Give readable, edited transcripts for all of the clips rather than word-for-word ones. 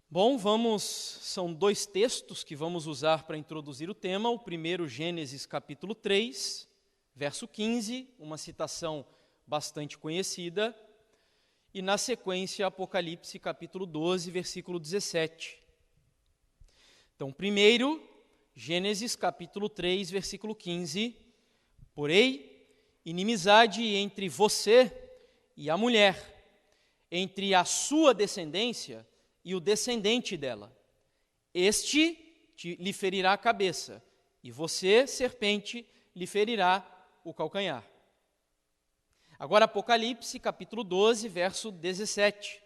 Bom, são dois textos que vamos usar para introduzir o tema. O primeiro, Gênesis capítulo 3, verso 15, uma citação bastante conhecida, e na sequência, Apocalipse capítulo 12, versículo 17. Então, primeiro, Gênesis capítulo 3, versículo 15, porém, inimizade entre você e a mulher, entre a sua descendência e o descendente dela. Este lhe ferirá a cabeça, e você, serpente, lhe ferirá o calcanhar. Agora, Apocalipse, capítulo 12, verso 17.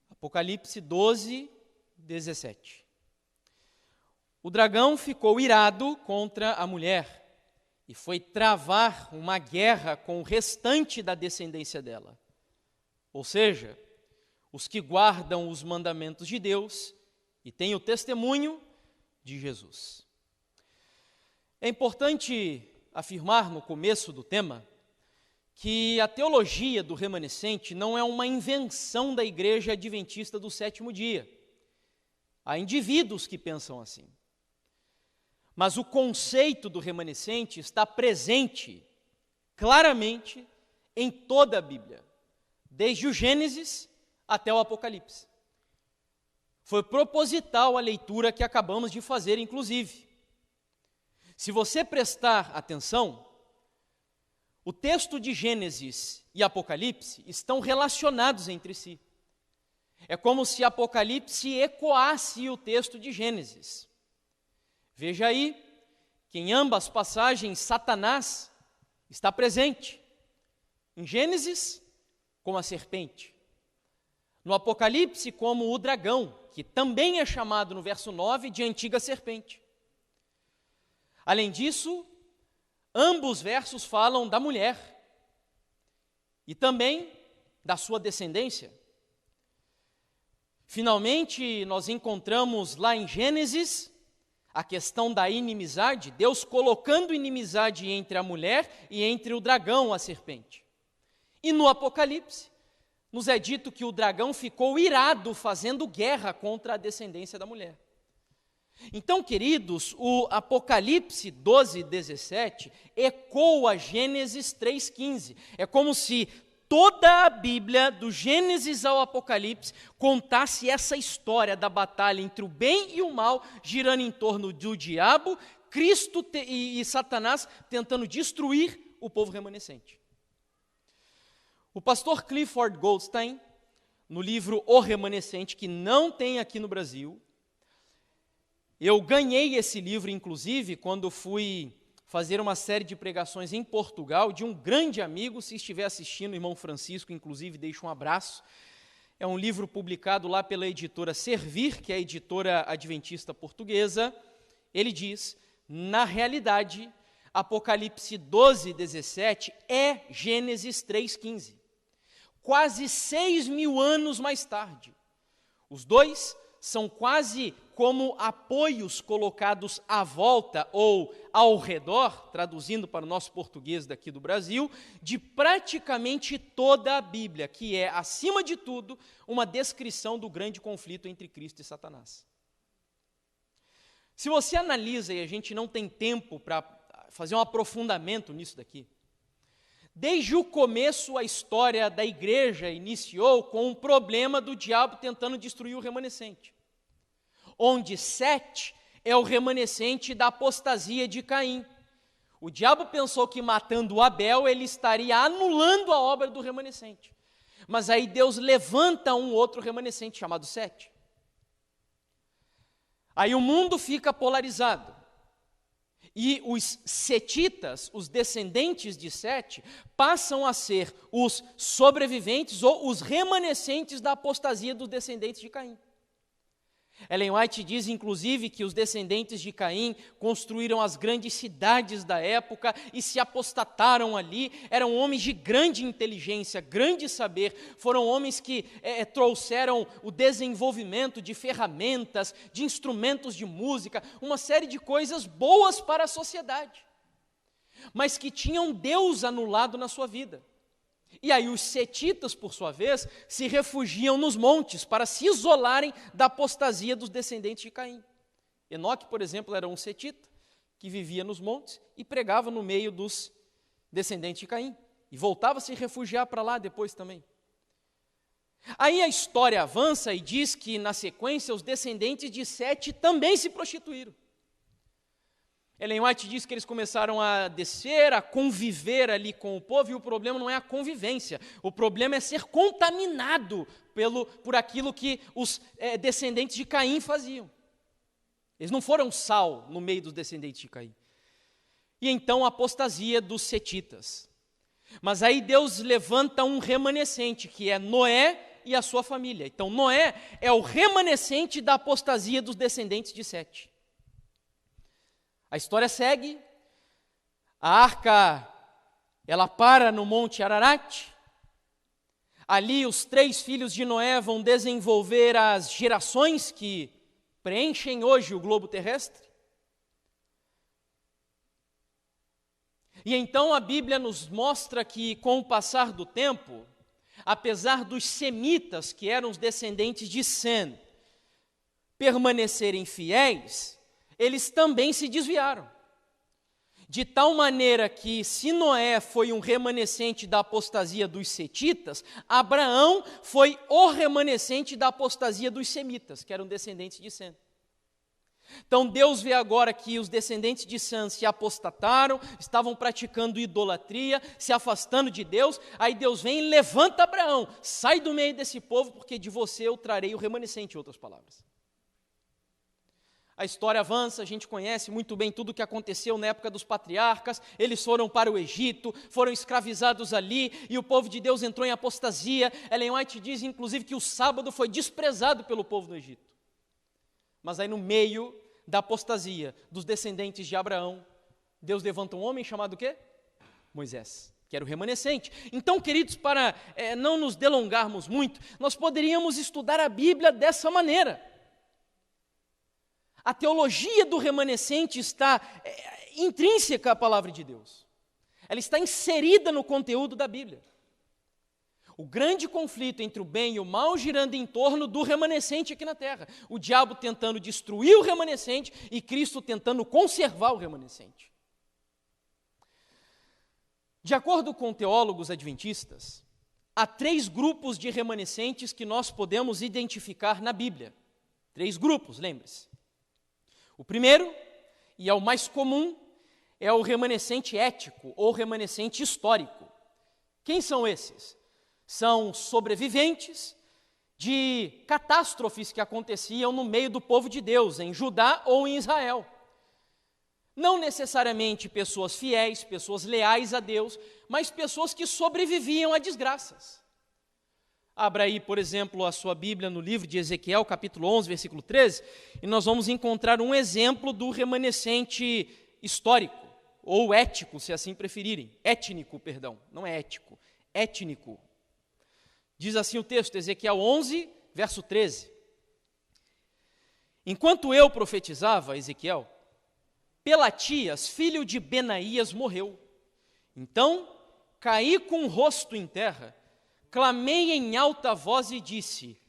Apocalipse 12, 17. O dragão ficou irado contra a mulher e foi travar uma guerra com o restante da descendência dela. Ou seja, os que guardam os mandamentos de Deus e têm o testemunho de Jesus. É importante afirmar no começo do tema que a teologia do remanescente não é uma invenção da Igreja Adventista do Sétimo Dia. Há indivíduos que pensam assim. Mas o conceito do remanescente está presente claramente em toda a Bíblia, desde o Gênesis até o Apocalipse. Foi proposital a leitura que acabamos de fazer, inclusive. Se você prestar atenção, o texto de Gênesis e Apocalipse estão relacionados entre si. É como se Apocalipse ecoasse o texto de Gênesis. Veja aí que em ambas passagens Satanás está presente. Em Gênesis, como a serpente. No Apocalipse, como o dragão, que também é chamado no verso 9 de antiga serpente. Além disso, ambos versos falam da mulher e também da sua descendência. Finalmente, nós encontramos lá em Gênesis a questão da inimizade, Deus colocando inimizade entre a mulher e entre o dragão, a serpente. E no Apocalipse, nos é dito que o dragão ficou irado fazendo guerra contra a descendência da mulher. Então, queridos, o Apocalipse 12, 17 ecoa Gênesis 3,15. É como se toda a Bíblia, do Gênesis ao Apocalipse, contasse essa história da batalha entre o bem e o mal, girando em torno do diabo, Cristo e Satanás tentando destruir o povo remanescente. O pastor Clifford Goldstein, no livro O Remanescente, que não tem aqui no Brasil, eu ganhei esse livro, inclusive, quando fui fazer uma série de pregações em Portugal, de um grande amigo, se estiver assistindo, o irmão Francisco, inclusive, deixo um abraço. É um livro publicado lá pela editora Servir, que é a editora adventista portuguesa. Ele diz, na realidade, Apocalipse 12, 17 é Gênesis 3,15. Quase 6.000 anos mais tarde. Os dois são quase como apoios colocados à volta ou ao redor, traduzindo para o nosso português daqui do Brasil, de praticamente toda a Bíblia, que é, acima de tudo, uma descrição do grande conflito entre Cristo e Satanás. Se você analisa, e a gente não tem tempo para fazer um aprofundamento nisso daqui, desde o começo, a história da igreja iniciou com um problema do diabo tentando destruir o remanescente, onde Sete é o remanescente da apostasia de Caim. O diabo pensou que matando Abel ele estaria anulando a obra do remanescente, mas aí Deus levanta um outro remanescente chamado Sete. Aí o mundo fica polarizado. E os setitas, os descendentes de Sete, passam a ser os sobreviventes ou os remanescentes da apostasia dos descendentes de Caim. Ellen White diz, inclusive, que os descendentes de Caim construíram as grandes cidades da época e se apostataram ali. Eram homens de grande inteligência, grande saber. Foram homens que trouxeram o desenvolvimento de ferramentas, de instrumentos de música, uma série de coisas boas para a sociedade. mas que tinham Deus anulado na sua vida. E aí os setitas, por sua vez, se refugiam nos montes para se isolarem da apostasia dos descendentes de Caim. Enoque, por exemplo, era um setita que vivia nos montes e pregava no meio dos descendentes de Caim. E voltava a se refugiar para lá depois também. Aí a história avança e diz que, na sequência, os descendentes de Sete também se prostituíram. Ellen White diz que eles começaram a descer, a conviver ali com o povo, e o problema não é a convivência, o problema é ser contaminado por aquilo que os descendentes de Caim faziam. Eles não foram sal no meio dos descendentes de Caim. E então a apostasia dos setitas. Mas aí Deus levanta um remanescente, que é Noé e a sua família. Então Noé é o remanescente da apostasia dos descendentes de Sete. A história segue, a arca, ela para no Monte Ararat, ali os 3 filhos de Noé vão desenvolver as gerações que preenchem hoje o globo terrestre. E então a Bíblia nos mostra que, com o passar do tempo, apesar dos semitas, que eram os descendentes de Sem, permanecerem fiéis, eles também se desviaram. De tal maneira que, se Noé foi um remanescente da apostasia dos setitas, Abraão foi o remanescente da apostasia dos semitas, que eram descendentes de Sem. Então Deus vê agora que os descendentes de Sem se apostataram, estavam praticando idolatria, se afastando de Deus. Aí Deus vem e levanta Abraão, sai do meio desse povo, porque de você eu trarei o remanescente, em outras palavras. A história avança, a gente conhece muito bem tudo o que aconteceu na época dos patriarcas. Eles foram para o Egito, foram escravizados ali, e o povo de Deus entrou em apostasia. Ellen White diz, inclusive, que o sábado foi desprezado pelo povo do Egito. Mas aí, no meio da apostasia dos descendentes de Abraão, Deus levanta um homem chamado o quê? Moisés, que era o remanescente. Então, queridos, para não nos delongarmos muito, nós poderíamos estudar a Bíblia dessa maneira. A teologia do remanescente está intrínseca à palavra de Deus. Ela está inserida no conteúdo da Bíblia. O grande conflito entre o bem e o mal girando em torno do remanescente aqui na terra. O diabo tentando destruir o remanescente e Cristo tentando conservar o remanescente. De acordo com teólogos adventistas, há 3 grupos de remanescentes que nós podemos identificar na Bíblia. 3 grupos, lembre-se. O primeiro, e é o mais comum, é o remanescente ético ou remanescente histórico. Quem são esses? São sobreviventes de catástrofes que aconteciam no meio do povo de Deus, em Judá ou em Israel. Não necessariamente pessoas fiéis, pessoas leais a Deus, mas pessoas que sobreviviam a desgraças. Abra aí, por exemplo, a sua Bíblia no livro de Ezequiel, capítulo 11, versículo 13, e nós vamos encontrar um exemplo do remanescente histórico, ou ético, se assim preferirem. Étnico, perdão, não é ético, étnico. Diz assim o texto, Ezequiel 11, verso 13. Enquanto eu profetizava, Ezequiel, Pelatias, filho de Benaías, morreu. Então, caí com o rosto em terra, clamei em alta voz e disse,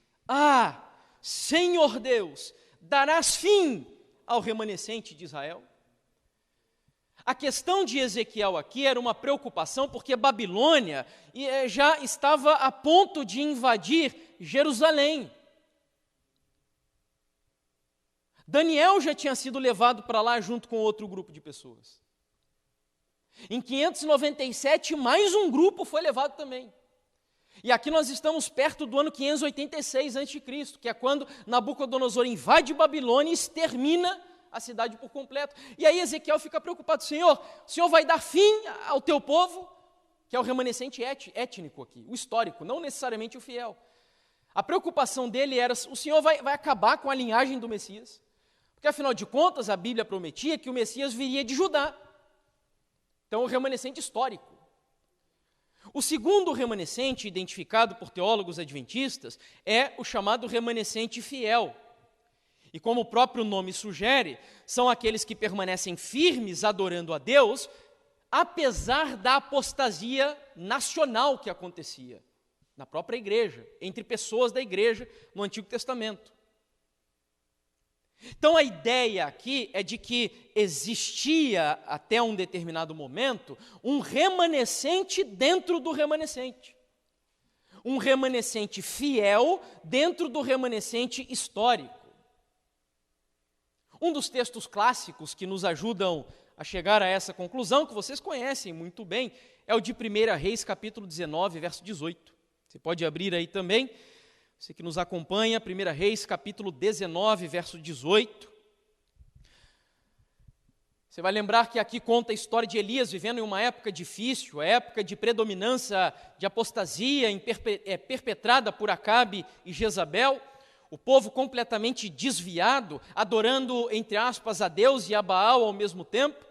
Senhor Deus, darás fim ao remanescente de Israel? A questão de Ezequiel aqui era uma preocupação porque Babilônia já estava a ponto de invadir Jerusalém. Daniel já tinha sido levado para lá junto com outro grupo de pessoas. Em 597, mais um grupo foi levado também. E aqui nós estamos perto do ano 586 a.C., que é quando Nabucodonosor invade Babilônia e extermina a cidade por completo. E aí Ezequiel fica preocupado, Senhor, o Senhor vai dar fim ao teu povo, que é o remanescente étnico aqui, o histórico, não necessariamente o fiel. A preocupação dele era, o Senhor vai acabar com a linhagem do Messias, porque afinal de contas a Bíblia prometia que o Messias viria de Judá. Então o remanescente histórico. O segundo remanescente, identificado por teólogos adventistas, é o chamado remanescente fiel. E como o próprio nome sugere, são aqueles que permanecem firmes adorando a Deus, apesar da apostasia nacional que acontecia na própria igreja, entre pessoas da igreja no Antigo Testamento. Então a ideia aqui é de que existia até um determinado momento um remanescente dentro do remanescente. Um remanescente fiel dentro do remanescente histórico. Um dos textos clássicos que nos ajudam a chegar a essa conclusão, que vocês conhecem muito bem, é o de 1 Reis, capítulo 19, verso 18. Você pode abrir aí também, você que nos acompanha, 1 Reis, capítulo 19, verso 18. Você vai lembrar que aqui conta a história de Elias vivendo em uma época difícil, a época de predominância de apostasia perpetrada por Acabe e Jezabel, o povo completamente desviado, adorando, entre aspas, a Deus e a Baal ao mesmo tempo.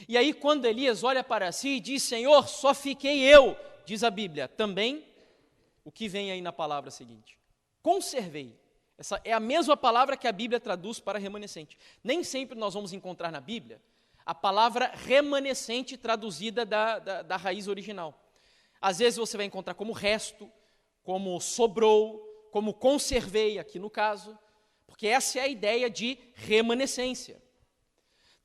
E aí quando Elias olha para si e diz, Senhor, só fiquei eu, diz a Bíblia, também o que vem aí na palavra seguinte, conservei. Essa é a mesma palavra que a Bíblia traduz para remanescente. Nem sempre nós vamos encontrar na Bíblia a palavra remanescente traduzida da raiz original. Às vezes você vai encontrar como resto, como sobrou, como conservei, aqui no caso, porque essa é a ideia de remanescência.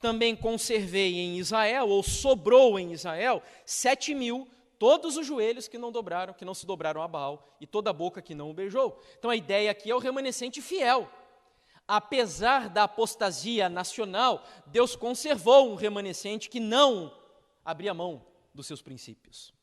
Também conservei em Israel, ou sobrou em Israel, 7.000, todos os joelhos que não dobraram, que não se dobraram a Baal, e toda a boca que não o beijou. Então a ideia aqui é o remanescente fiel. Apesar da apostasia nacional, Deus conservou um remanescente que não abria mão dos seus princípios.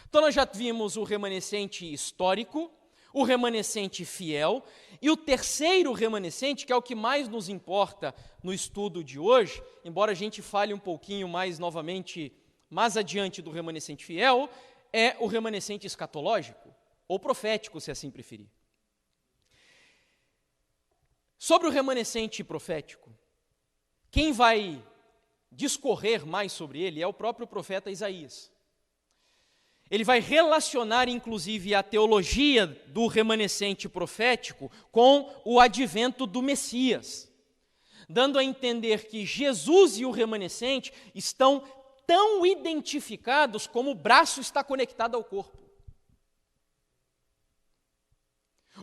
Então nós já vimos o remanescente histórico, o remanescente fiel, e o terceiro remanescente, que é o que mais nos importa no estudo de hoje, embora a gente fale um pouquinho mais novamente, mais adiante do remanescente fiel, é o remanescente escatológico, ou profético, se assim preferir. Sobre o remanescente profético, quem vai discorrer mais sobre ele é o próprio profeta Isaías. Ele vai relacionar, inclusive, a teologia do remanescente profético com o advento do Messias, dando a entender que Jesus e o remanescente estão tão identificados como o braço está conectado ao corpo.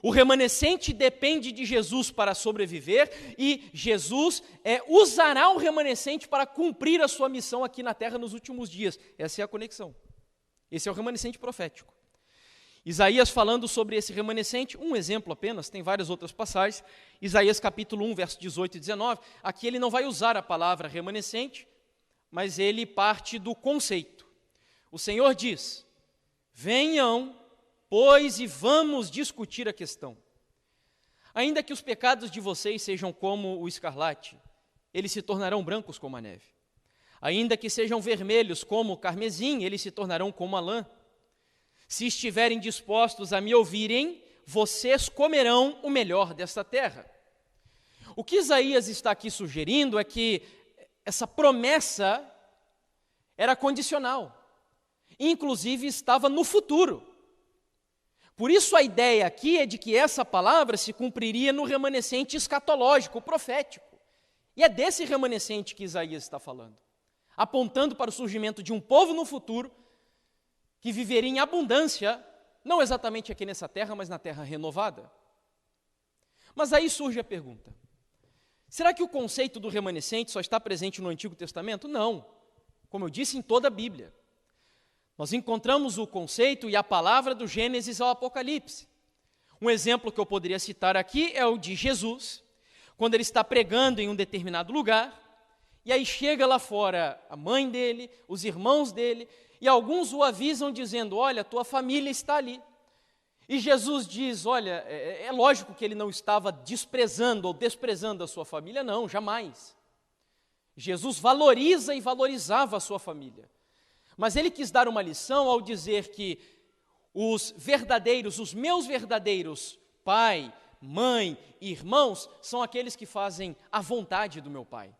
O remanescente depende de Jesus para sobreviver e Jesus usará o remanescente para cumprir a sua missão aqui na terra nos últimos dias. Essa é a conexão. Esse é o remanescente profético. Isaías falando sobre esse remanescente, um exemplo apenas, tem várias outras passagens. Isaías capítulo 1, verso 18 e 19. Aqui ele não vai usar a palavra remanescente, mas ele parte do conceito. O Senhor diz, venham, pois, e vamos discutir a questão. Ainda que os pecados de vocês sejam como o escarlate, eles se tornarão brancos como a neve. Ainda que sejam vermelhos como o carmesim, eles se tornarão como a lã. Se estiverem dispostos a me ouvirem, vocês comerão o melhor desta terra. O que Isaías está aqui sugerindo é que essa promessa era condicional, inclusive estava no futuro. Por isso a ideia aqui é de que essa palavra se cumpriria no remanescente escatológico, profético. E é desse remanescente que Isaías está falando, apontando para o surgimento de um povo no futuro que viveria em abundância, não exatamente aqui nessa terra, mas na terra renovada. Mas aí surge a pergunta, será que o conceito do remanescente só está presente no Antigo Testamento? Não, como eu disse, em toda a Bíblia. Nós encontramos o conceito e a palavra do Gênesis ao Apocalipse. Um exemplo que eu poderia citar aqui é o de Jesus, quando ele está pregando em um determinado lugar, e aí chega lá fora a mãe dele, os irmãos dele, e alguns o avisam dizendo, olha, tua família está ali. E Jesus diz, olha, é lógico que ele não estava desprezando ou desprezando a sua família, não, jamais. Jesus valoriza e valorizava a sua família. Mas ele quis dar uma lição ao dizer que os verdadeiros, os meus verdadeiros pai, mãe e irmãos são aqueles que fazem a vontade do meu Pai.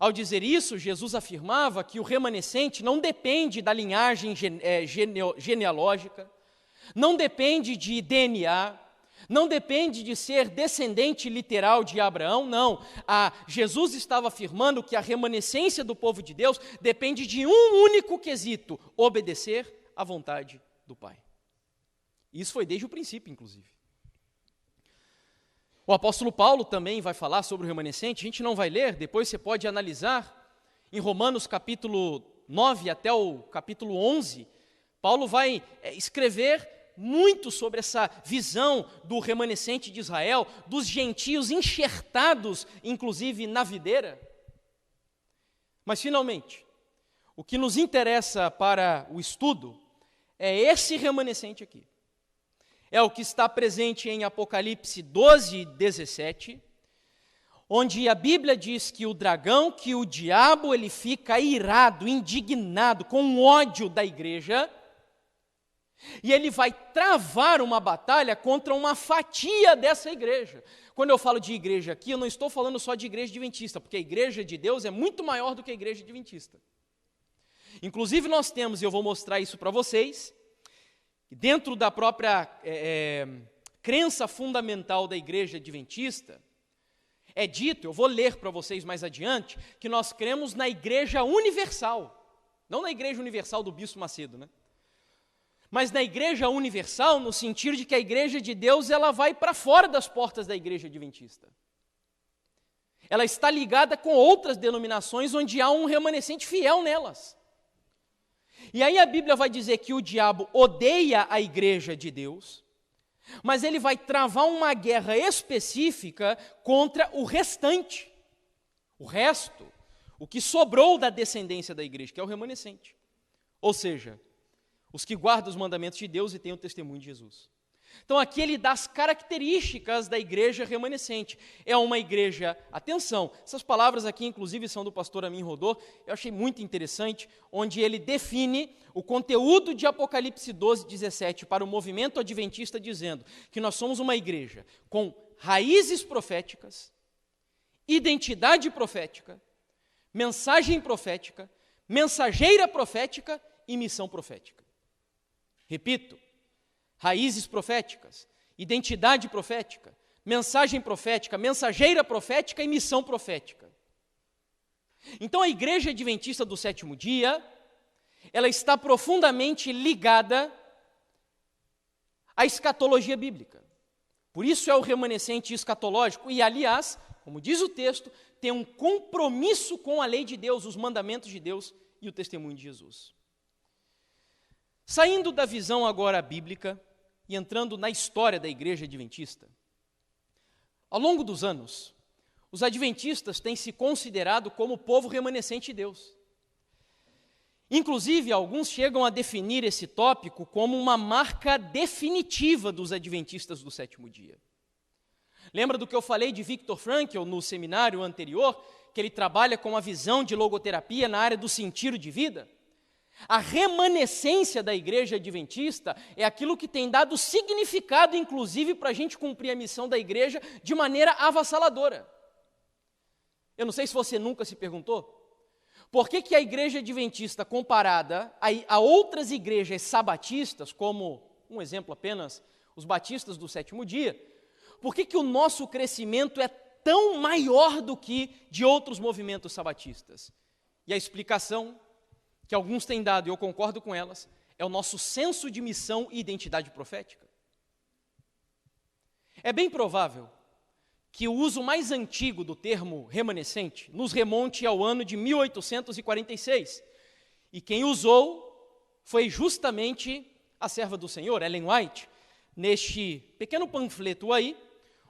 Ao dizer isso, Jesus afirmava que o remanescente não depende da linhagem genealógica, não depende de DNA, Não depende de ser descendente literal de Abraão, não. Jesus estava afirmando que a remanescência do povo de Deus depende de um único quesito: obedecer à vontade do Pai. Isso foi desde o princípio, inclusive. O apóstolo Paulo também vai falar sobre o remanescente. A gente não vai ler, depois você pode analisar. Em Romanos capítulo 9 até o capítulo 11, Paulo vai escrever muito sobre essa visão do remanescente de Israel, dos gentios enxertados, inclusive, na videira. Mas, finalmente, o que nos interessa para o estudo é esse remanescente aqui. É o que está presente em Apocalipse 12, 17, onde a Bíblia diz que o dragão, que o diabo, ele fica irado, indignado, com ódio da igreja, e ele vai travar uma batalha contra uma fatia dessa igreja. Quando eu falo de igreja aqui, eu não estou falando só de igreja adventista, porque a igreja de Deus é muito maior do que a igreja adventista. Inclusive nós temos, e eu vou mostrar isso para vocês, dentro da própria crença fundamental da igreja adventista, é dito, eu vou ler para vocês mais adiante, que nós cremos na igreja universal, não na igreja universal do Bispo Macedo, né? Mas na igreja universal, no sentido de que a igreja de Deus, ela vai para fora das portas da igreja adventista. Ela está ligada com outras denominações onde há um remanescente fiel nelas. E aí a Bíblia vai dizer que o diabo odeia a igreja de Deus, mas ele vai travar uma guerra específica contra o restante, o resto, o que sobrou da descendência da igreja, que é o remanescente. Ou seja, os que guardam os mandamentos de Deus e têm o testemunho de Jesus. Então aqui ele dá as características da igreja remanescente. É uma igreja, atenção, essas palavras aqui inclusive são do pastor Amin Rodô, eu achei muito interessante, onde ele define o conteúdo de Apocalipse 12, 17 para o movimento adventista, dizendo que nós somos uma igreja com raízes proféticas, identidade profética, mensagem profética, mensageira profética e missão profética. Repito, raízes proféticas, identidade profética, mensagem profética, mensageira profética e missão profética. Então a igreja adventista do sétimo dia, ela está profundamente ligada à escatologia bíblica. Por isso é o remanescente escatológico e, aliás, como diz o texto, tem um compromisso com a lei de Deus, os mandamentos de Deus e o testemunho de Jesus. Saindo da visão agora bíblica e entrando na história da igreja adventista, ao longo dos anos, os adventistas têm se considerado como o povo remanescente de Deus. Inclusive, alguns chegam a definir esse tópico como uma marca definitiva dos adventistas do sétimo dia. Lembra do que eu falei de Viktor Frankl no seminário anterior, que ele trabalha com a visão de logoterapia na área do sentido de vida? A remanescência da igreja adventista é aquilo que tem dado significado, inclusive, para a gente cumprir a missão da igreja de maneira avassaladora. Eu não sei se você nunca se perguntou, por que a igreja adventista, comparada a outras igrejas sabatistas, como, um exemplo apenas, os batistas do sétimo dia, por que o nosso crescimento é tão maior do que de outros movimentos sabatistas? E a explicação que alguns têm dado, e eu concordo com elas, é o nosso senso de missão e identidade profética. É bem provável que o uso mais antigo do termo remanescente nos remonte ao ano de 1846, e quem usou foi justamente a serva do Senhor, Ellen White, neste pequeno panfleto aí,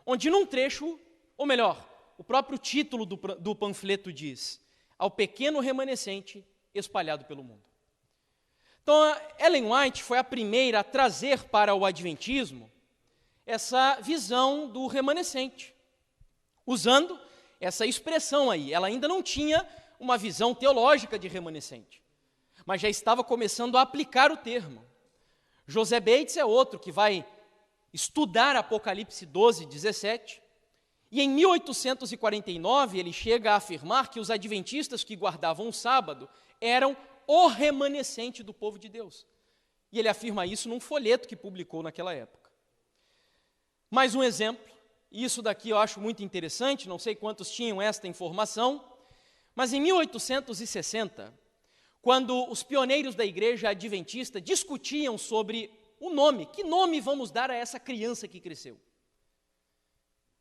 onde num trecho, ou melhor, o próprio título do panfleto diz: ao pequeno remanescente espalhado pelo mundo. Então, Ellen White foi a primeira a trazer para o adventismo essa visão do remanescente, usando essa expressão aí. Ela ainda não tinha uma visão teológica de remanescente, mas já estava começando a aplicar o termo. José Bates é outro que vai estudar Apocalipse 12, 17, e em 1849 ele chega a afirmar que os adventistas que guardavam o sábado eram o remanescente do povo de Deus. E ele afirma isso num folheto que publicou naquela época. Mais um exemplo, e isso daqui eu acho muito interessante, não sei quantos tinham esta informação, mas em 1860, quando os pioneiros da igreja adventista discutiam sobre o nome, que nome vamos dar a essa criança que cresceu?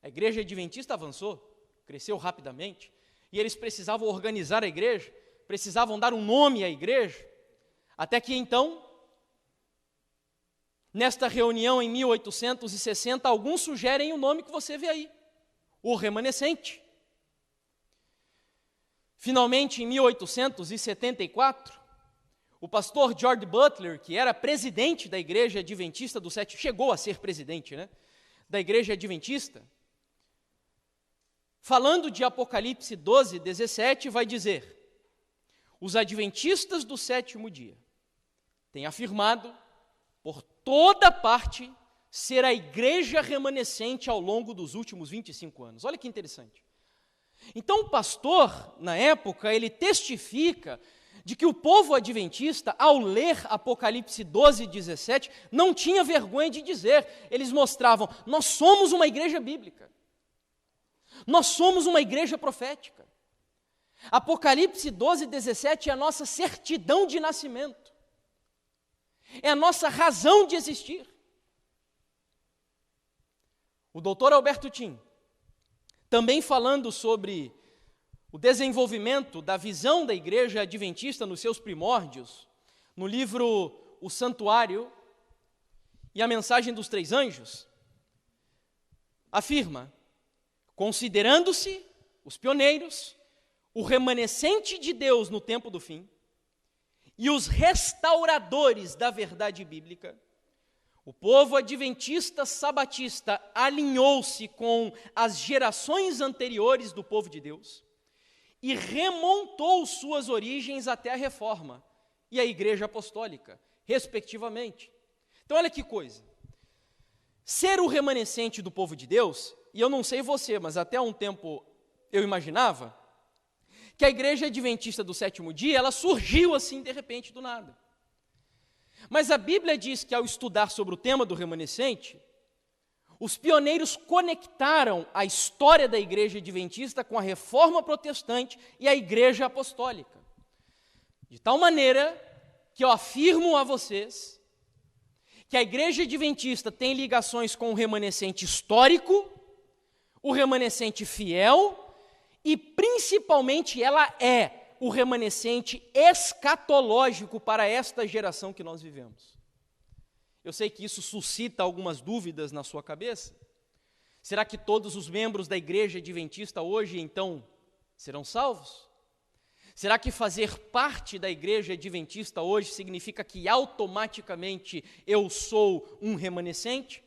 A igreja adventista avançou, cresceu rapidamente, e eles precisavam organizar a igreja, precisavam dar um nome à igreja, até que então, nesta reunião em 1860, alguns sugerem o nome que você vê aí, o remanescente. Finalmente, em 1874, o pastor George Butler, que era presidente da igreja adventista do sétimo, chegou a ser presidente, da igreja adventista, falando de Apocalipse 12, 17, vai dizer: os adventistas do sétimo dia têm afirmado por toda parte ser a igreja remanescente ao longo dos últimos 25 anos. Olha que interessante. Então o pastor, na época, ele testifica de que o povo adventista, ao ler Apocalipse 12, 17, não tinha vergonha de dizer, eles mostravam: nós somos uma igreja bíblica, nós somos uma igreja profética. Apocalipse 12, 17 é a nossa certidão de nascimento, é a nossa razão de existir. O doutor Alberto Tim, também falando sobre o desenvolvimento da visão da igreja adventista nos seus primórdios, no livro O Santuário e a Mensagem dos Três Anjos, afirma: considerando-se os pioneiros, o remanescente de Deus no tempo do fim e os restauradores da verdade bíblica, o povo adventista sabatista alinhou-se com as gerações anteriores do povo de Deus e remontou suas origens até a Reforma e a Igreja Apostólica, respectivamente. Então, olha que coisa. Ser o remanescente do povo de Deus, e eu não sei você, mas até há um tempo eu imaginava que a Igreja Adventista do sétimo dia, ela surgiu assim de repente do nada. Mas a Bíblia diz que ao estudar sobre o tema do remanescente, os pioneiros conectaram a história da igreja adventista com a reforma protestante e a igreja apostólica. De tal maneira que eu afirmo a vocês que a igreja adventista tem ligações com o remanescente histórico, o remanescente fiel e principalmente ela é o remanescente escatológico para esta geração que nós vivemos. Eu sei que isso suscita algumas dúvidas na sua cabeça. Será que todos os membros da igreja adventista hoje, então, serão salvos? Será que fazer parte da igreja adventista hoje significa que automaticamente eu sou um remanescente?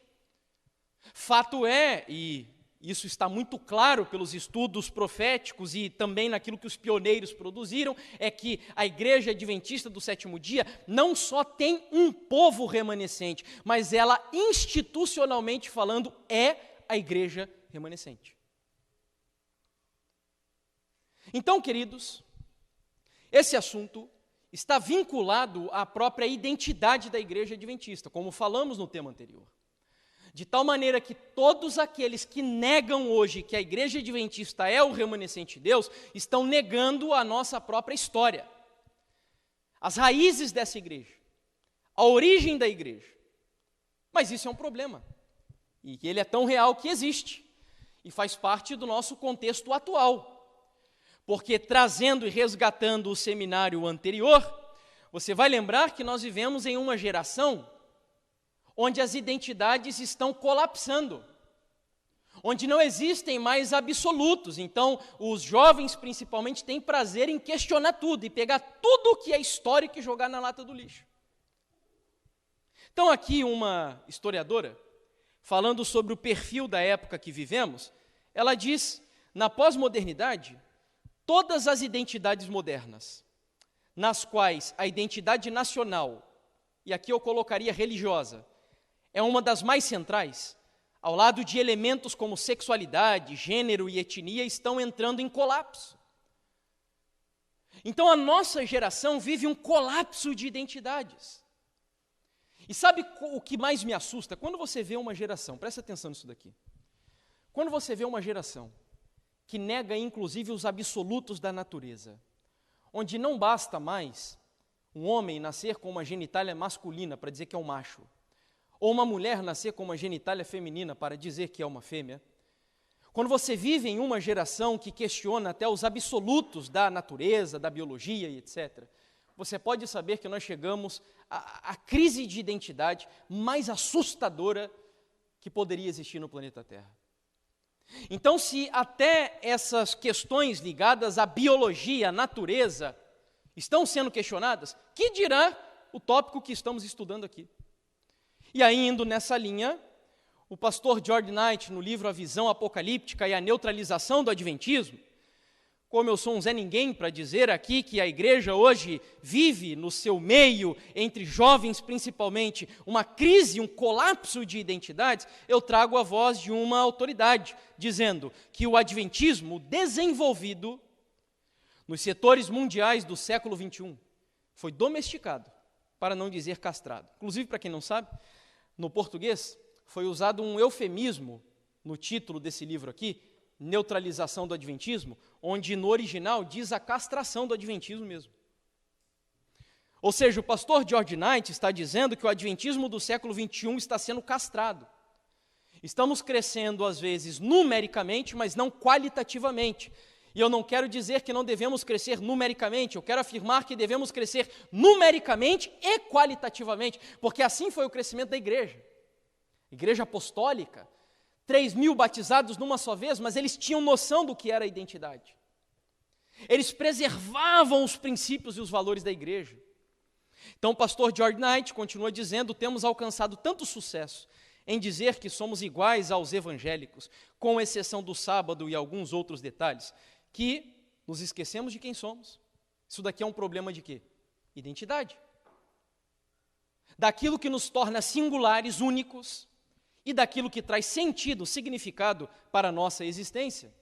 Fato é, e isso está muito claro pelos estudos proféticos e também naquilo que os pioneiros produziram, é que a igreja adventista do sétimo dia não só tem um povo remanescente, mas ela, institucionalmente falando, é a igreja remanescente. Então, queridos, esse assunto está vinculado à própria identidade da igreja adventista, como falamos no tema anterior. De tal maneira que todos aqueles que negam hoje que a igreja adventista é o remanescente de Deus, estão negando a nossa própria história, as raízes dessa igreja, a origem da igreja. Mas isso é um problema, e ele é tão real que existe, e faz parte do nosso contexto atual, porque trazendo e resgatando o seminário anterior, você vai lembrar que nós vivemos em uma geração onde as identidades estão colapsando, onde não existem mais absolutos. Então, os jovens, principalmente, têm prazer em questionar tudo e pegar tudo o que é histórico e jogar na lata do lixo. Então, aqui uma historiadora, falando sobre o perfil da época que vivemos, ela diz, na pós-modernidade, todas as identidades modernas, nas quais a identidade nacional, e aqui eu colocaria religiosa, é uma das mais centrais, ao lado de elementos como sexualidade, gênero e etnia, estão entrando em colapso. Então a nossa geração vive um colapso de identidades. E sabe o que mais me assusta? Quando você vê uma geração, presta atenção nisso daqui, quando você vê uma geração que nega inclusive os absolutos da natureza, onde não basta mais um homem nascer com uma genitália masculina para dizer que é um macho, ou uma mulher nascer com uma genitália feminina para dizer que é uma fêmea, quando você vive em uma geração que questiona até os absolutos da natureza, da biologia e etc., você pode saber que nós chegamos à crise de identidade mais assustadora que poderia existir no planeta Terra. Então, se até essas questões ligadas à biologia, à natureza, estão sendo questionadas, que dirá o tópico que estamos estudando aqui? E aí, indo nessa linha, o pastor George Knight, no livro A Visão Apocalíptica e a Neutralização do Adventismo, como eu sou um Zé Ninguém para dizer aqui que a igreja hoje vive no seu meio, entre jovens principalmente, uma crise, um colapso de identidades, eu trago a voz de uma autoridade, dizendo que o adventismo desenvolvido nos setores mundiais do século XXI foi domesticado, para não dizer castrado. Inclusive, para quem não sabe, no português foi usado um eufemismo no título desse livro aqui, Neutralização do Adventismo, onde no original diz a castração do adventismo mesmo. Ou seja, o pastor George Knight está dizendo que o adventismo do século XXI está sendo castrado. Estamos crescendo, às vezes, numericamente, mas não qualitativamente. E eu não quero dizer que não devemos crescer numericamente, eu quero afirmar que devemos crescer numericamente e qualitativamente, porque assim foi o crescimento da igreja. Igreja apostólica, 3.000 batizados numa só vez, mas eles tinham noção do que era a identidade. Eles preservavam os princípios e os valores da igreja. Então o pastor George Knight continua dizendo, temos alcançado tanto sucesso em dizer que somos iguais aos evangélicos, com exceção do sábado e alguns outros detalhes, que nos esquecemos de quem somos. Isso daqui é um problema de quê? Identidade. Daquilo que nos torna singulares, únicos, e daquilo que traz sentido, significado para a nossa existência.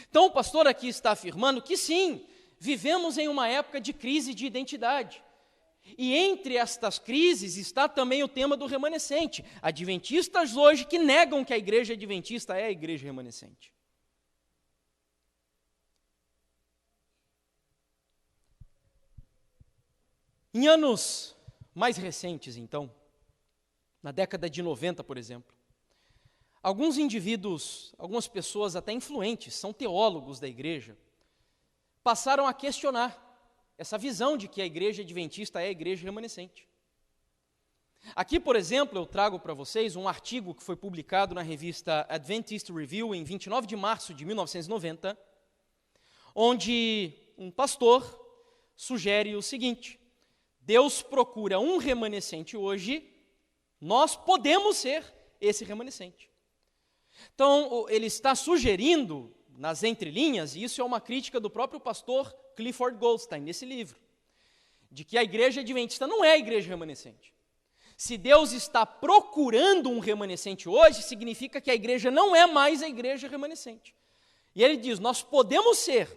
Então o pastor aqui está afirmando que sim, vivemos em uma época de crise de identidade. E entre estas crises está também o tema do remanescente. Adventistas hoje que negam que a igreja adventista é a igreja remanescente. Em anos mais recentes, então, na década de 90, por exemplo, alguns indivíduos, algumas pessoas até influentes, são teólogos da igreja, passaram a questionar essa visão de que a igreja adventista é a igreja remanescente. Aqui, por exemplo, eu trago para vocês um artigo que foi publicado na revista Adventist Review em 29 de março de 1990, onde um pastor sugere o seguinte: Deus procura um remanescente hoje, nós podemos ser esse remanescente. Então, ele está sugerindo, nas entrelinhas, e isso é uma crítica do próprio pastor Clifford Goldstein, nesse livro, de que a igreja adventista não é a igreja remanescente. Se Deus está procurando um remanescente hoje, significa que a igreja não é mais a igreja remanescente. E ele diz, nós podemos ser,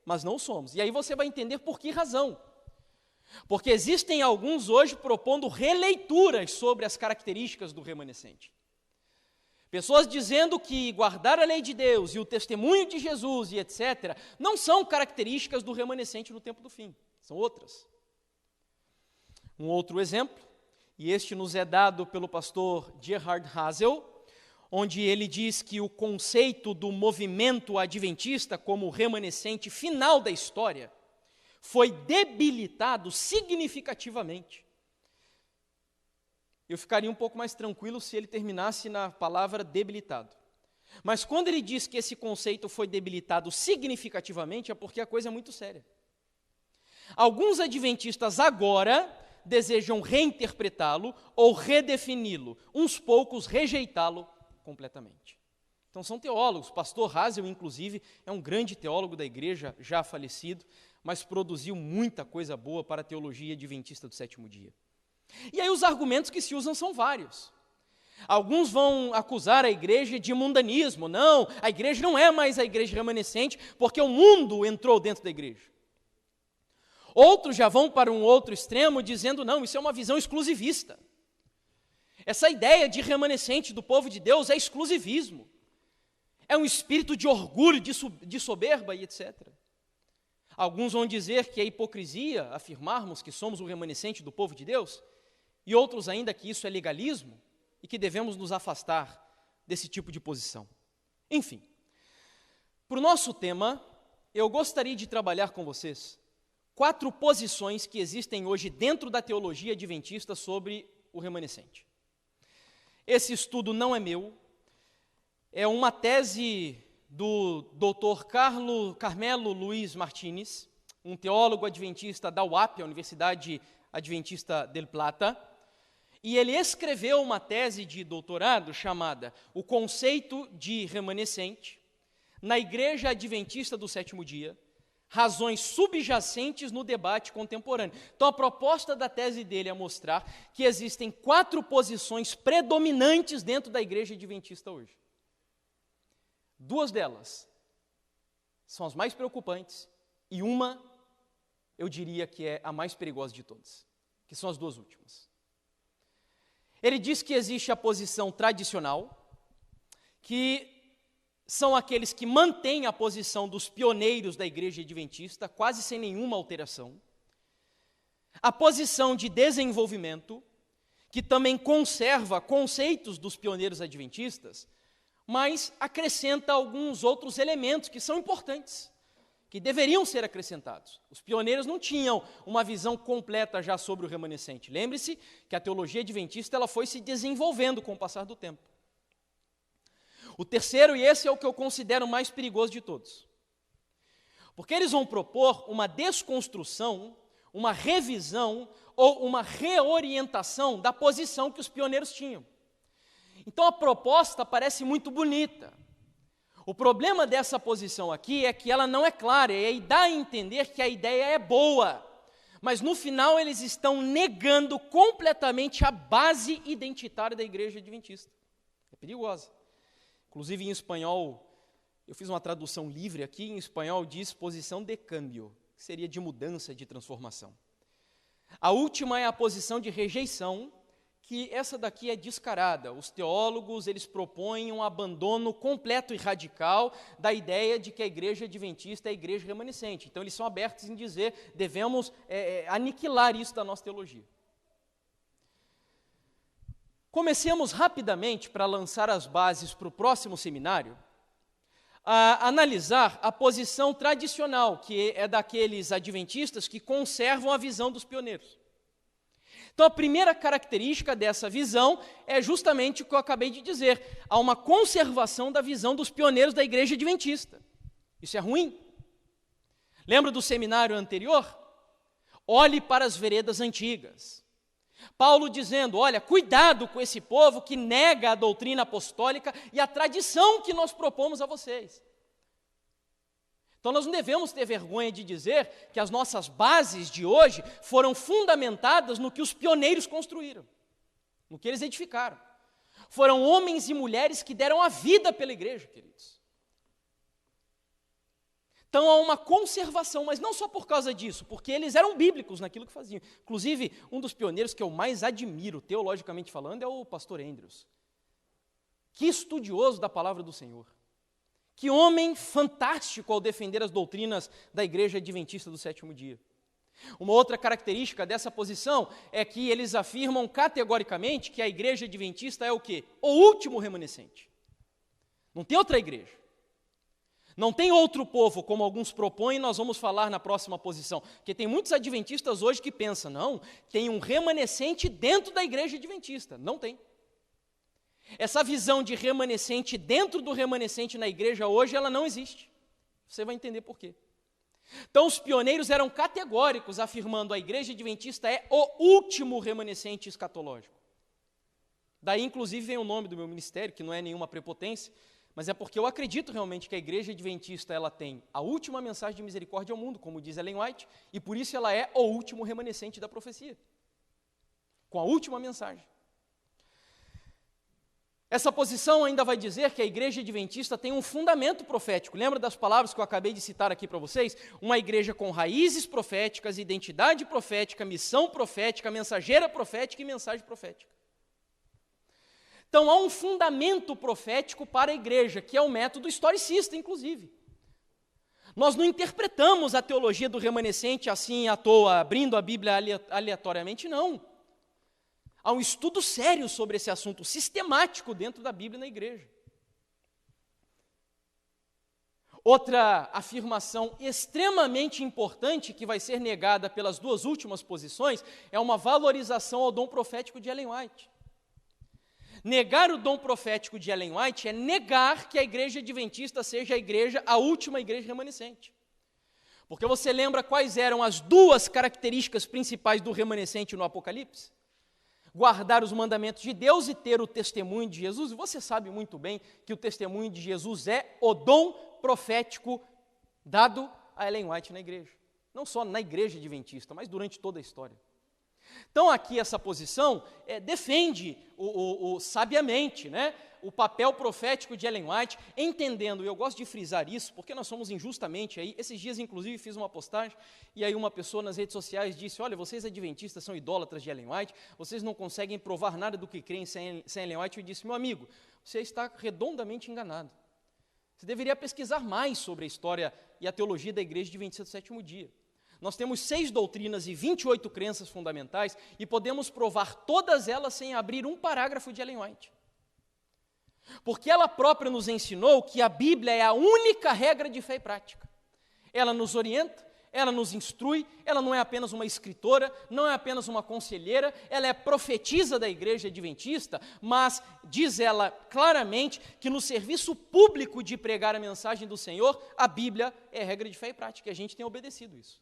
mas não somos. E aí você vai entender por que razão. Porque existem alguns hoje propondo releituras sobre as características do remanescente. Pessoas dizendo que guardar a lei de Deus e o testemunho de Jesus e etc., não são características do remanescente no tempo do fim, são outras. Um outro exemplo, e este nos é dado pelo pastor Gerhard Hasel, onde ele diz que o conceito do movimento adventista como remanescente final da história foi debilitado significativamente. Eu ficaria um pouco mais tranquilo se ele terminasse na palavra debilitado. Mas quando ele diz que esse conceito foi debilitado significativamente, é porque a coisa é muito séria. Alguns adventistas agora desejam reinterpretá-lo ou redefini-lo, uns poucos rejeitá-lo completamente. Então são teólogos, o pastor Hasel, inclusive, é um grande teólogo da igreja, já falecido, mas produziu muita coisa boa para a teologia adventista do sétimo dia. E aí os argumentos que se usam são vários. Alguns vão acusar a igreja de mundanismo. Não, a igreja não é mais a igreja remanescente, porque o mundo entrou dentro da igreja. Outros já vão para um outro extremo, dizendo, não, isso é uma visão exclusivista. Essa ideia de remanescente do povo de Deus é exclusivismo. É um espírito de orgulho, de soberba e etc. Alguns vão dizer que é hipocrisia afirmarmos que somos o remanescente do povo de Deus, e outros ainda que isso é legalismo e que devemos nos afastar desse tipo de posição. Enfim, para o nosso tema, eu gostaria de trabalhar com vocês 4 posições que existem hoje dentro da teologia adventista sobre o remanescente. Esse estudo não é meu, é uma tese do Dr. Carmelo Luiz Martínez, um teólogo adventista da UAP, a Universidade Adventista del Plata, e ele escreveu uma tese de doutorado chamada O Conceito de Remanescente na Igreja Adventista do Sétimo Dia, razões subjacentes no debate contemporâneo. Então, a proposta da tese dele é mostrar que existem 4 posições predominantes dentro da Igreja Adventista hoje. 2 delas são as mais preocupantes e uma, eu diria que é a mais perigosa de todas, que são as 2 últimas. Ele diz que existe a posição tradicional, que são aqueles que mantêm a posição dos pioneiros da Igreja Adventista, quase sem nenhuma alteração. A posição de desenvolvimento, que também conserva conceitos dos pioneiros adventistas, mas acrescenta alguns outros elementos que são importantes, que deveriam ser acrescentados. Os pioneiros não tinham uma visão completa já sobre o remanescente. Lembre-se que a teologia adventista ela foi se desenvolvendo com o passar do tempo. O terceiro, e esse é o que eu considero mais perigoso de todos, porque eles vão propor uma desconstrução, uma revisão ou uma reorientação da posição que os pioneiros tinham. Então a proposta parece muito bonita. O problema dessa posição aqui é que ela não é clara, e aí dá a entender que a ideia é boa, mas no final eles estão negando completamente a base identitária da Igreja Adventista. É perigosa. Inclusive em espanhol, eu fiz uma tradução livre aqui, em espanhol diz posição de câmbio, que seria de mudança, de transformação. A última é a posição de rejeição, que essa daqui é descarada. Os teólogos, eles propõem um abandono completo e radical da ideia de que a Igreja Adventista é a Igreja remanescente. Então eles são abertos em dizer, devemos aniquilar isso da nossa teologia. Comecemos rapidamente, para lançar as bases para o próximo seminário, a analisar a posição tradicional, que é daqueles adventistas que conservam a visão dos pioneiros. Então, a primeira característica dessa visão é justamente o que eu acabei de dizer. Há uma conservação da visão dos pioneiros da Igreja Adventista. Isso é ruim. Lembra do seminário anterior? Olhe para as veredas antigas. Paulo dizendo, olha, cuidado com esse povo que nega a doutrina apostólica e a tradição que nós propomos a vocês. Então nós não devemos ter vergonha de dizer que as nossas bases de hoje foram fundamentadas no que os pioneiros construíram, no que eles edificaram. Foram homens e mulheres que deram a vida pela igreja, queridos. Então há uma conservação, mas não só por causa disso, porque eles eram bíblicos naquilo que faziam. Inclusive, um dos pioneiros que eu mais admiro, teologicamente falando, é o pastor Andrews. Que estudioso da palavra do Senhor. Que homem fantástico ao defender as doutrinas da Igreja Adventista do Sétimo Dia. Uma outra característica dessa posição é que eles afirmam categoricamente que a Igreja Adventista é o quê? O último remanescente. Não tem outra igreja. Não tem outro povo, como alguns propõem, nós vamos falar na próxima posição. Porque tem muitos adventistas hoje que pensam, não, tem um remanescente dentro da Igreja Adventista. Não tem. Essa visão de remanescente dentro do remanescente na igreja hoje, ela não existe. Você vai entender por quê. Então, os pioneiros eram categóricos, afirmando a Igreja Adventista é o último remanescente escatológico. Daí, inclusive, vem o nome do meu ministério, que não é nenhuma prepotência, mas é porque eu acredito realmente que a Igreja Adventista ela tem a última mensagem de misericórdia ao mundo, como diz Ellen White, e por isso ela é o último remanescente da profecia. Com a última mensagem. Essa posição ainda vai dizer que a igreja adventista tem um fundamento profético. Lembra das palavras que eu acabei de citar aqui para vocês? Uma igreja com raízes proféticas, identidade profética, missão profética, mensageira profética e mensagem profética. Então há um fundamento profético para a igreja, que é o método historicista, inclusive. Nós não interpretamos a teologia do remanescente assim à toa, abrindo a Bíblia aleatoriamente, não. Há um estudo sério sobre esse assunto, sistemático dentro da Bíblia e na igreja. Outra afirmação extremamente importante que vai ser negada pelas duas últimas posições é uma valorização ao dom profético de Ellen White. Negar o dom profético de Ellen White é negar que a igreja adventista seja a última igreja remanescente. Porque você lembra quais eram as duas características principais do remanescente no Apocalipse? Guardar os mandamentos de Deus e ter o testemunho de Jesus. E você sabe muito bem que o testemunho de Jesus é o dom profético dado a Ellen White na igreja. Não só na igreja adventista, mas durante toda a história. Então aqui essa posição defende sabiamente, né, o papel profético de Ellen White, entendendo, e eu gosto de frisar isso, porque nós somos injustamente aí, esses dias inclusive fiz uma postagem, e aí uma pessoa nas redes sociais disse, olha, vocês adventistas são idólatras de Ellen White, vocês não conseguem provar nada do que creem sem Ellen White, eu disse, meu amigo, você está redondamente enganado. Você deveria pesquisar mais sobre a história e a teologia da igreja adventista do sétimo dia. Nós temos 6 doutrinas e 28 crenças fundamentais e podemos provar todas elas sem abrir um parágrafo de Ellen White. Porque ela própria nos ensinou que a Bíblia é a única regra de fé e prática. Ela nos orienta, ela nos instrui, ela não é apenas uma escritora, não é apenas uma conselheira, ela é profetisa da igreja adventista, mas diz ela claramente que no serviço público de pregar a mensagem do Senhor, a Bíblia é regra de fé e prática, e a gente tem obedecido isso.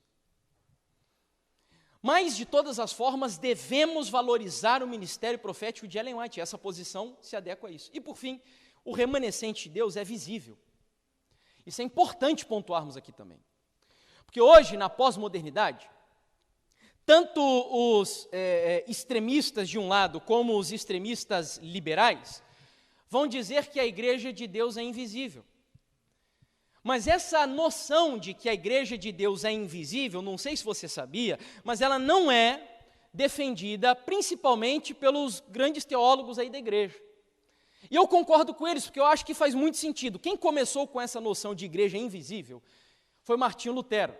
Mas, de todas as formas, devemos valorizar o ministério profético de Ellen White. Essa posição se adequa a isso. E, por fim, o remanescente de Deus é visível. Isso é importante pontuarmos aqui também. Porque hoje, na pós-modernidade, tanto os extremistas de um lado, como os extremistas liberais, vão dizer que a igreja de Deus é invisível. Mas essa noção de que a igreja de Deus é invisível, não sei se você sabia, mas ela não é defendida principalmente pelos grandes teólogos aí da igreja. E eu concordo com eles, porque eu acho que faz muito sentido. Quem começou com essa noção de igreja invisível foi Martinho Lutero,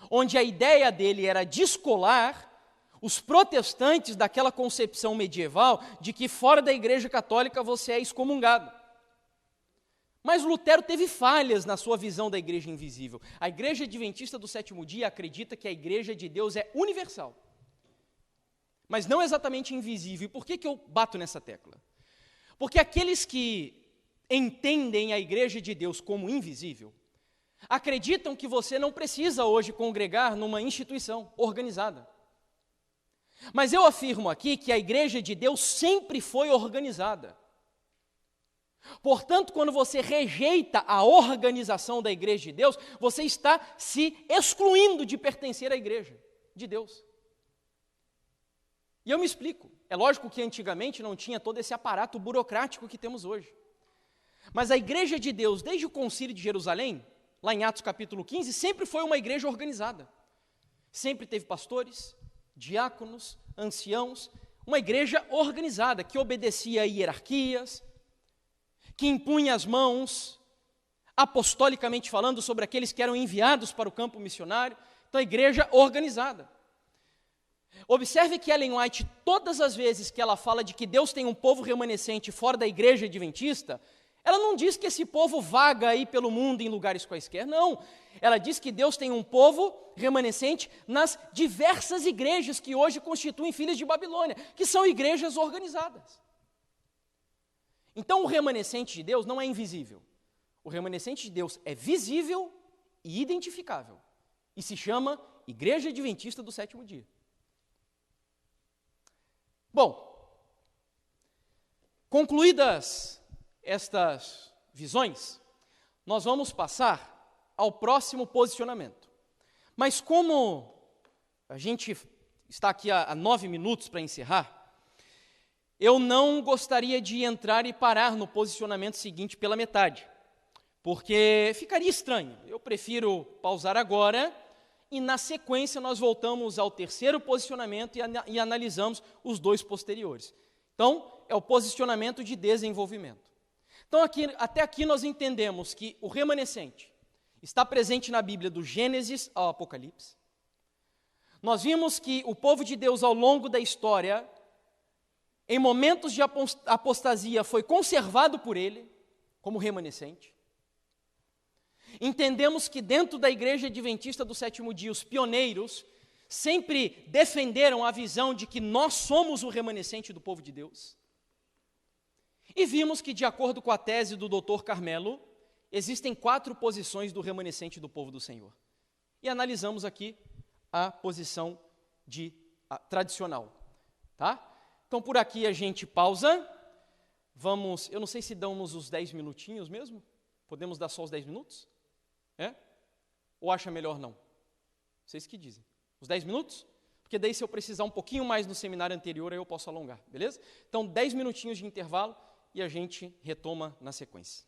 onde a ideia dele era descolar os protestantes daquela concepção medieval de que fora da igreja católica você é excomungado. Mas Lutero teve falhas na sua visão da igreja invisível. A igreja adventista do sétimo dia acredita que a igreja de Deus é universal, mas não exatamente invisível. E por que eu bato nessa tecla? Porque aqueles que entendem a igreja de Deus como invisível, acreditam que você não precisa hoje congregar numa instituição organizada. Mas eu afirmo aqui que a igreja de Deus sempre foi organizada. Portanto, quando você rejeita a organização da igreja de Deus, você está se excluindo de pertencer à igreja de Deus. E eu me explico. É lógico que antigamente não tinha todo esse aparato burocrático que temos hoje. Mas a igreja de Deus, desde o Concílio de Jerusalém, lá em Atos capítulo 15, sempre foi uma igreja organizada. Sempre teve pastores, diáconos, anciãos, uma igreja organizada, que obedecia a hierarquias, que impunha as mãos, apostolicamente falando, sobre aqueles que eram enviados para o campo missionário. Então, a igreja organizada. Observe que Ellen White, todas as vezes que ela fala de que Deus tem um povo remanescente fora da igreja adventista, ela não diz que esse povo vaga aí pelo mundo em lugares quaisquer, não. Ela diz que Deus tem um povo remanescente nas diversas igrejas que hoje constituem filhas de Babilônia, que são igrejas organizadas. Então, o remanescente de Deus não é invisível. O remanescente de Deus é visível e identificável. E se chama Igreja Adventista do Sétimo Dia. Bom, concluídas estas visões, nós vamos passar ao próximo posicionamento. Mas como a gente está aqui há 9 minutos para encerrar, eu não gostaria de entrar e parar no posicionamento seguinte pela metade, porque ficaria estranho. Eu prefiro pausar agora e, na sequência, nós voltamos ao terceiro posicionamento e analisamos os dois posteriores. Então, é o posicionamento de desenvolvimento. Então, até aqui nós entendemos que o remanescente está presente na Bíblia do Gênesis ao Apocalipse. Nós vimos que o povo de Deus, ao longo da história, em momentos de apostasia, foi conservado por ele como remanescente. Entendemos que dentro da Igreja Adventista do Sétimo Dia, os pioneiros sempre defenderam a visão de que nós somos o remanescente do povo de Deus. E vimos que, de acordo com a tese do Dr. Carmelo, existem 4 posições do remanescente do povo do Senhor. E analisamos aqui a posição tradicional. Tá? Então, por aqui a gente pausa. Vamos, eu não sei se damos os 10 minutinhos mesmo. Podemos dar só os 10 minutos? Ou acha melhor não? Vocês que dizem. Os 10 minutos? Porque daí, se eu precisar um pouquinho mais no seminário anterior, aí eu posso alongar, beleza? Então, 10 minutinhos de intervalo e a gente retoma na sequência.